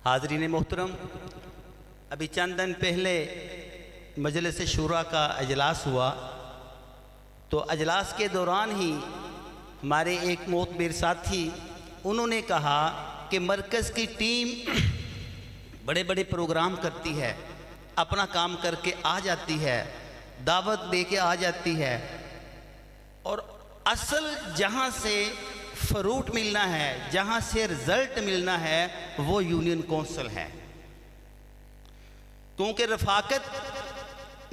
हाज़रीन मोहतरम, अभी चंद दिन पहले मजलिस शूरा का अजलास हुआ, तो अजलास के दौरान ही हमारे एक मोहतबर साथी उन्होंने कहा कि मरकज़ की टीम बड़े बड़े प्रोग्राम करती है, अपना काम करके आ जाती है, दावत दे के आ जाती है, और असल जहाँ से फ्रूट मिलना है, जहाँ से रिज़ल्ट मिलना है, वो यूनियन कौंसिल है। क्योंकि रफ़ाकत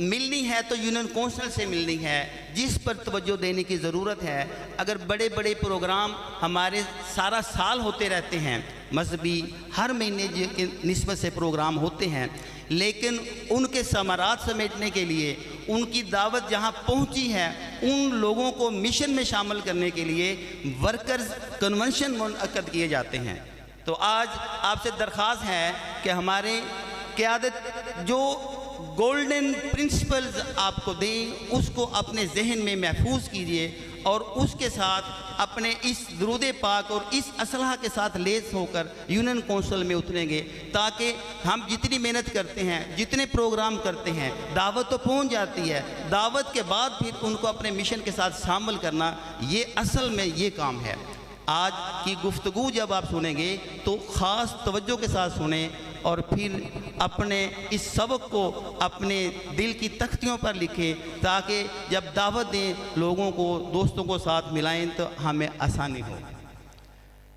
मिलनी है तो यूनियन कौंसिल से मिलनी है, जिस पर तवज्जो देने की ज़रूरत है। अगर बड़े बड़े प्रोग्राम हमारे सारा साल होते रहते हैं, मजहबी हर महीने की निस्बत से प्रोग्राम होते हैं, लेकिन उनके समारात समेटने के लिए उनकी दावत जहां पहुंची है, उन लोगों को मिशन में शामिल करने के लिए वर्कर्स कन्वेंशन मुनअक्कद किए जाते हैं। तो आज आपसे दरख्वास्त है कि हमारे क़यादत जो गोल्डन प्रिंसिपल्स आपको दें, उसको अपने जहन में महफूज कीजिए और उसके साथ अपने इस दुरूद पाक और इस असलहा के साथ लेस होकर यूनियन कौंसिल में उतरेंगे, ताकि हम जितनी मेहनत करते हैं, जितने प्रोग्राम करते हैं, दावत तो पहुंच जाती है, दावत के बाद फिर उनको अपने मिशन के साथ शामिल करना, ये असल में ये काम है। आज की गुफ्तगू जब आप सुनेंगे तो ख़ास तवज्जो के साथ सुने और फिर अपने इस सबक को अपने दिल की तख्तियों पर लिखें, ताकि जब दावत दें लोगों को, दोस्तों को साथ मिलाएं तो हमें आसानी हो।